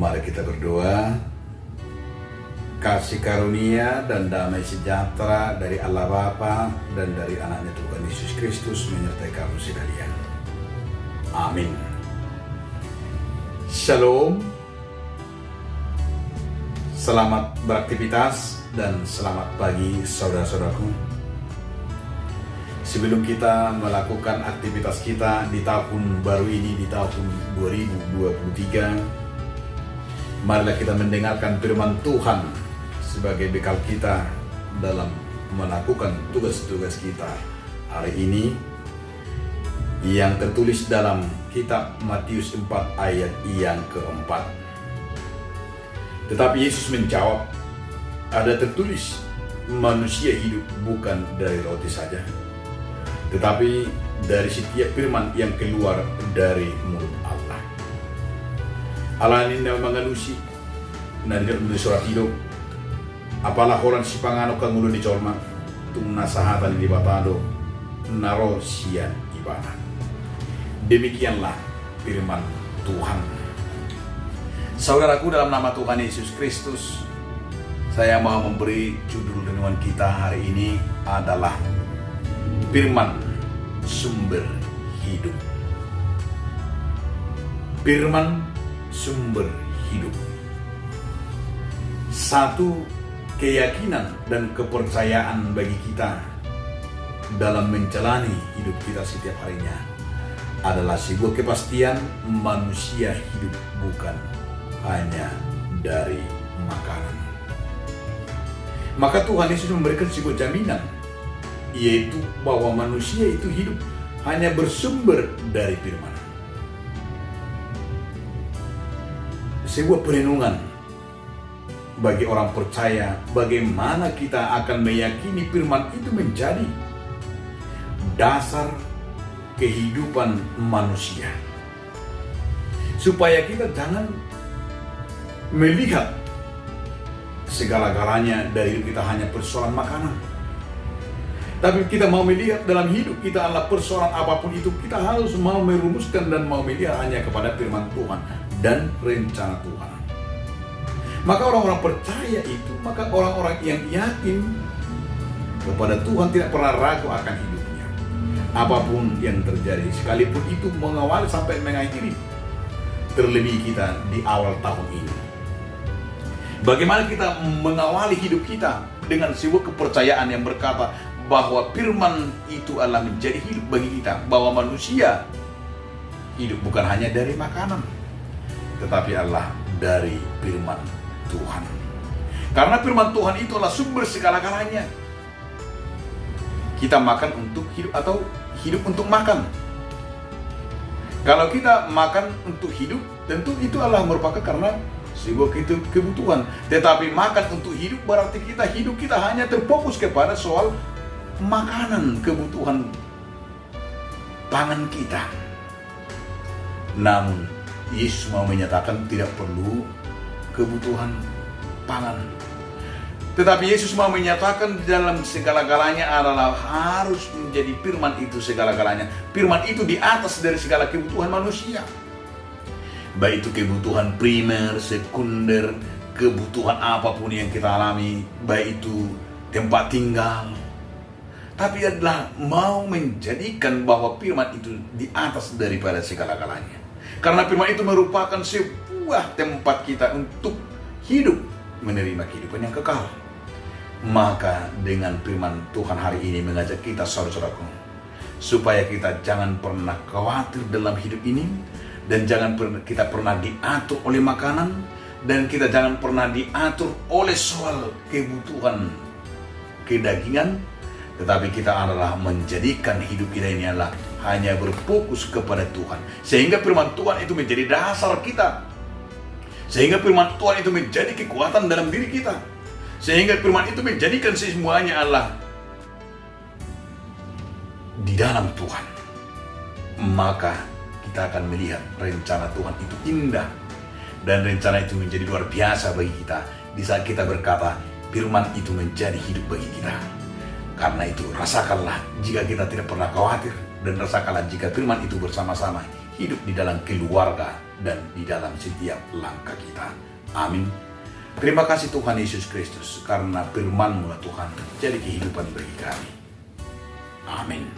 Mari kita berdoa. Kasih karunia dan damai sejahtera dari Allah Bapa dan dari anaknya Tuhan Yesus Kristus menyertai kamu sekalian. Amin. Shalom. Selamat beraktivitas dan selamat pagi saudara-saudaraku. Sebelum kita melakukan aktivitas kita di tahun baru ini, di tahun 2023, marilah kita mendengarkan firman Tuhan sebagai bekal kita dalam melakukan tugas-tugas kita hari ini, yang tertulis dalam kitab Matius 4 ayat yang keempat. Tetapi Yesus menjawab, ada tertulis, manusia hidup bukan dari roti saja, tetapi dari setiap firman yang keluar dari mulut Allah. Allah ini mengalusi nanti menulis surat hidup. Apalah orang si pangano kang ulo di colma tung nasahatan di batado naro sian ibana. Demikianlah firman Tuhan. Saudaraku, dalam nama Tuhan Yesus Kristus, saya mau memberi judul renungan kita hari ini adalah firman sumber hidup. Firman sumber hidup. Satu keyakinan dan kepercayaan bagi kita dalam menjalani hidup kita setiap harinya adalah sebuah kepastian manusia hidup bukan hanya dari makanan. Maka Tuhan Yesus memberikan sebuah jaminan, yaitu bahwa manusia itu hidup hanya bersumber dari firman. Sebuah perenungan bagi orang percaya, bagaimana kita akan meyakini firman itu menjadi dasar kehidupan manusia, supaya kita jangan melihat segala-galanya dari hidup kita hanya persoalan makanan, tapi kita mau melihat dalam hidup kita adalah persoalan apapun itu, kita harus mau merumuskan dan mau melihat hanya kepada firman Tuhan dan rencana Tuhan. Maka orang-orang percaya itu, maka orang-orang yang yakin kepada Tuhan tidak pernah ragu akan hidupnya. Apapun yang terjadi, sekalipun itu mengawali sampai mengakhiri, terlebih kita di awal tahun ini. Bagaimana kita mengawali hidup kita dengan sebuah kepercayaan yang berkata bahwa firman itu adalah menjadi hidup bagi kita, bahwa manusia hidup bukan hanya dari makanan, tetapi adalah dari firman Tuhan. Karena firman Tuhan itu adalah sumber segala-galanya. Kita makan untuk hidup atau hidup untuk makan. Kalau kita makan untuk hidup, tentu itu adalah merupakan karena sebuah kebutuhan. Tetapi makan untuk hidup berarti hidup kita hanya terfokus kepada soal makanan, kebutuhan pangan kita. Namun Yesus mau menyatakan tidak perlu kebutuhan pangan, tetapi Yesus mau menyatakan dalam segala-galanya adalah harus menjadi firman itu segala-galanya. Firman itu di atas dari segala kebutuhan manusia, baik itu kebutuhan primer, sekunder, kebutuhan apapun yang kita alami, baik itu tempat tinggal, tapi adalah mau menjadikan bahwa firman itu di atas daripada segala-galanya. Karena firman itu merupakan sebuah tempat kita untuk hidup, menerima kehidupan yang kekal. Maka dengan firman Tuhan hari ini mengajak kita saudara-saudaraku, supaya kita jangan pernah khawatir dalam hidup ini, dan jangan kita pernah diatur oleh makanan, dan kita jangan pernah diatur oleh soal kebutuhan kedagingan, tetapi kita adalah menjadikan hidup kita ini adalah hanya berfokus kepada Tuhan, sehingga firman Tuhan itu menjadi dasar kita, sehingga firman Tuhan itu menjadi kekuatan dalam diri kita, sehingga firman itu menjadikan semuanya adalah di dalam Tuhan. Maka kita akan melihat rencana Tuhan itu indah, dan rencana itu menjadi luar biasa bagi kita di saat kita berkata firman itu menjadi hidup bagi kita. Karena itu rasakanlah jika kita tidak pernah khawatir, dan rasakanlah jika firman itu bersama-sama hidup di dalam keluarga dan di dalam setiap langkah kita. Amin. Terima kasih Tuhan Yesus Kristus, karena firman-Mu Tuhan jadi kehidupan bagi kami. Amin.